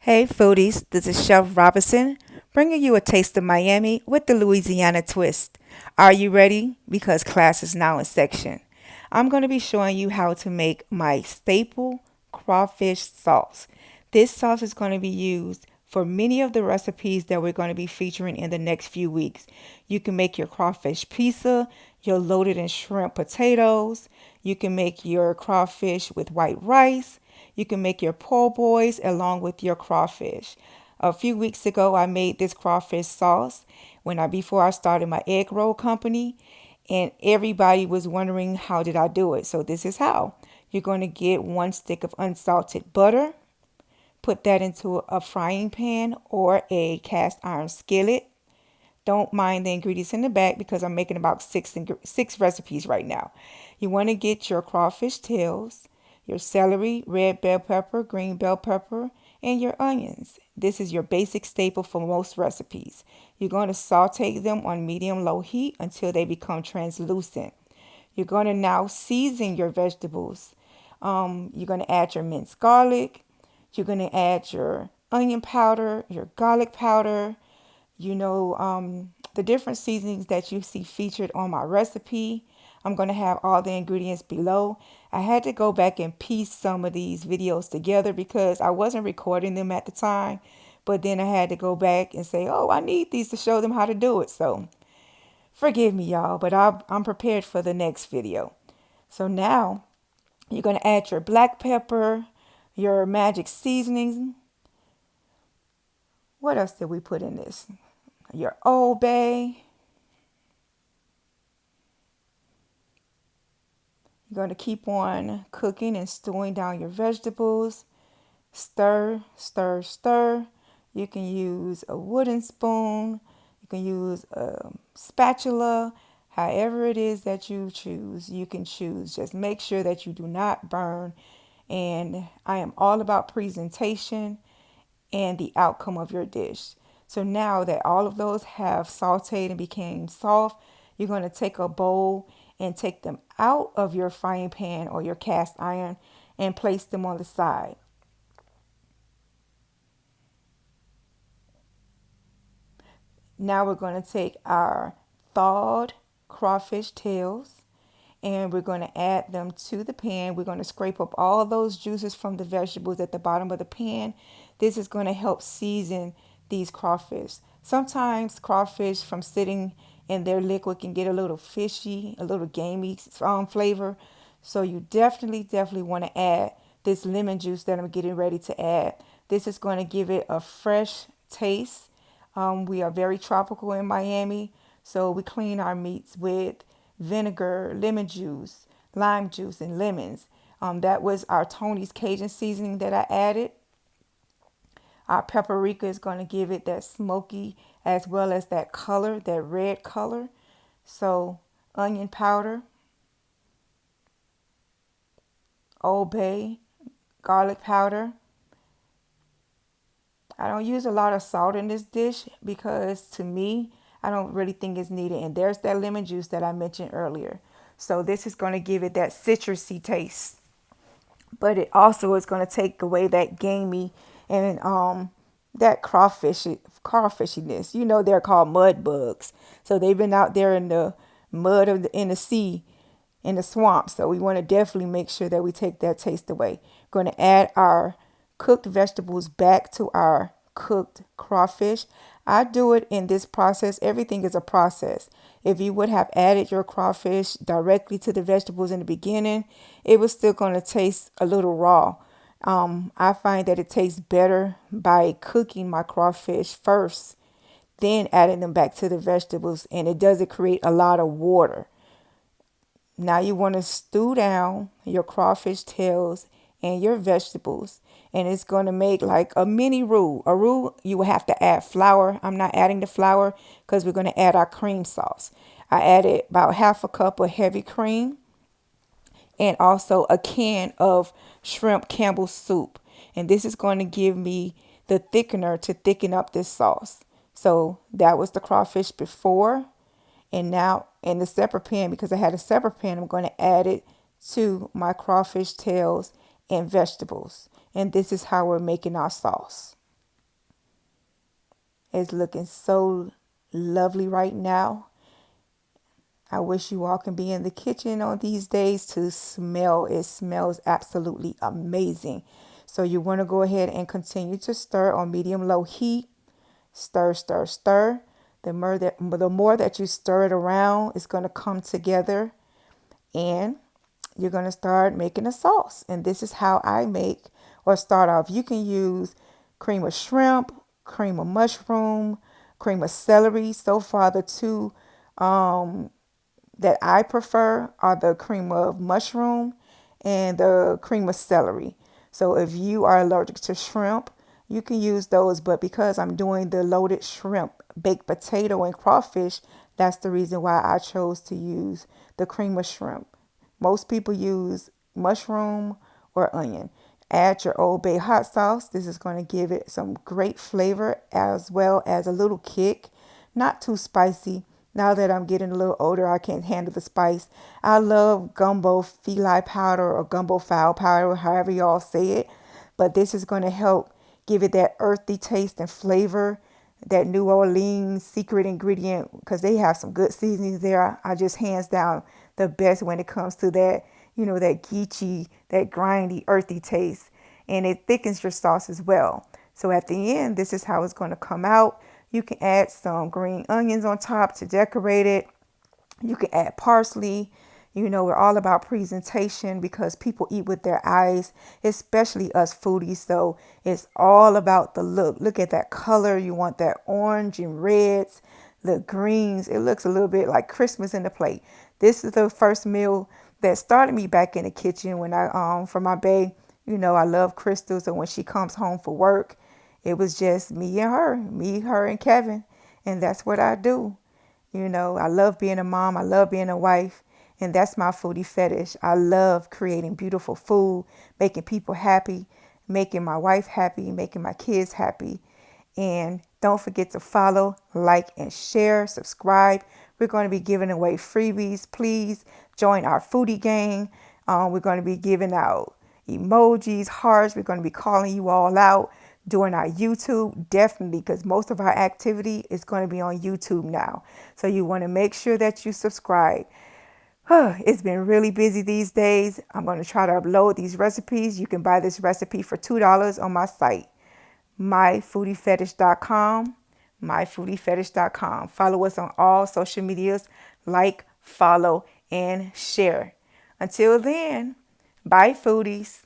Hey foodies, this is Chef Robinson bringing you a taste of Miami with the Louisiana twist. Are you ready? Because class is now in section. I'm going to be showing you how to make my staple crawfish sauce. This sauce is going to be used for many of the recipes that we're going to be featuring in the next few weeks. You can make your crawfish pizza, your loaded and shrimp potatoes. You can make your crawfish with white rice. You can make your po' boys along with your crawfish. A few weeks ago, I made this crawfish sauce before I started my egg roll company, and everybody was wondering how did I do it. So this is how. You're going to get 1 stick of unsalted butter, put that into a frying pan or a cast iron skillet. Don't mind the ingredients in the back because I'm making about six recipes right now. You want to get your crawfish tails, your celery, red bell pepper, green bell pepper, and your onions. This is your basic staple for most recipes. You're going to saute them on medium-low heat until they become translucent. You're going to now season your vegetables. You're going to add your minced garlic. You're going to add your onion powder, your garlic powder, the different seasonings that you see featured on my recipe. I'm going to have all the ingredients below. I had to go back and piece some of these videos together because I wasn't recording them at the time. But then I had to go back and say, oh, I need these to show them how to do it. So forgive me, y'all, but I'm prepared for the next video. So now you're going to add your black pepper, your magic seasonings. What else did we put in this? Your Old Bay. You're going to keep on cooking and stewing down your vegetables. Stir, stir, stir. You can use a wooden spoon. You can use a spatula. However it is that you choose, you can choose. Just make sure that you do not burn. And I am all about presentation and the outcome of your dish. So now that all of those have sauteed and became soft, you're going to take a bowl and take them out of your frying pan or your cast iron and place them on the side. Now we're going to take our thawed crawfish tails and we're going to add them to the pan. We're going to scrape up all those juices from the vegetables at the bottom of the pan. This is going to help season these crawfish. Sometimes crawfish from sitting in their liquid can get a little fishy, a little gamey flavor. So you definitely want to add this lemon juice that I'm getting ready to add. This is going to give it a fresh taste. We are very tropical in Miami, so we clean our meats with vinegar, lemon juice, lime juice, and lemons. That was our Tony's Cajun seasoning that I added. Our paprika is going to give it that smoky as well as that color, that red color. So onion powder, Old Bay, garlic powder. I don't use a lot of salt in this dish because to me, I don't really think it's needed. And there's that lemon juice that I mentioned earlier. So this is going to give it that citrusy taste. But it also is going to take away that gamey and that crawfishiness. You know they're called mud bugs. So they've been out there in the mud in the sea, in the swamp. So we want to definitely make sure that we take that taste away. We're going to add our cooked vegetables back to our cooked crawfish. I do it in this process. Everything is a process. If you would have added your crawfish directly to the vegetables in the beginning, it was still going to taste a little raw. I find that it tastes better by cooking my crawfish first, then adding them back to the vegetables, and it doesn't create a lot of water. Now you want to stew down your crawfish tails and your vegetables, and it's going to make like a mini roux. A roux, you will have to add flour. I'm not adding the flour because we're going to add our cream sauce. I added about half a cup of heavy cream and also a can of shrimp Campbell's soup. And this is going to give me the thickener to thicken up this sauce. So that was the crawfish before. And now in the separate pan, because I had a separate pan, I'm going to add it to my crawfish tails and vegetables. And this is how we're making our sauce. It's looking so lovely right now. I wish you all can be in the kitchen on these days to smell. It smells absolutely amazing. So you want to go ahead and continue to stir on medium low heat. Stir, stir, stir. The more that you stir it around, it's going to come together, and you're going to start making a sauce. And this is how I make or start off. You can use cream of shrimp, cream of mushroom, cream of celery. So far, the two that I prefer are the cream of mushroom and the cream of celery. So if you are allergic to shrimp, you can use those. But because I'm doing the loaded shrimp, baked potato, and crawfish, that's the reason why I chose to use the cream of shrimp. Most people use mushroom or onion. Add your Old Bay hot sauce. This is going to give it some great flavor as well as a little kick. Not too spicy. Now that I'm getting a little older, I can't handle the spice. I love gumbo feli powder or gumbo fowl powder, however y'all say it. But this is going to help give it that earthy taste and flavor, that New Orleans secret ingredient, because they have some good seasonings there. I just hands down the best when it comes to that, that geechy, that grindy, earthy taste. And it thickens your sauce as well. So at the end, this is how it's going to come out. You can add some green onions on top to decorate it. You can add parsley. We're all about presentation because people eat with their eyes, especially us foodies. So it's all about the look. Look at that color. You want that orange and reds, the greens. It looks a little bit like Christmas in the plate. This is the first meal that started me back in the kitchen when for my bae. I love Crystal. So when she comes home for work, it was just me and her and Kevin. And that's what I do. I love being a mom. I love being a wife. And that's my foodie fetish. I love creating beautiful food, making people happy, making my wife happy, making my kids happy. And don't forget to follow, like, and share, subscribe. We're going to be giving away freebies. Please join our foodie gang. We're going to be giving out emojis, hearts. We're going to be calling you all out during our YouTube, definitely, because most of our activity is going to be on YouTube now. So you want to make sure that you subscribe. It's been really busy these days. I'm going to try to upload these recipes. You can buy this recipe for $2 on my site, myfoodiefetish.com, myfoodiefetish.com. Follow us on all social medias, like, follow, and share. Until then, bye, foodies.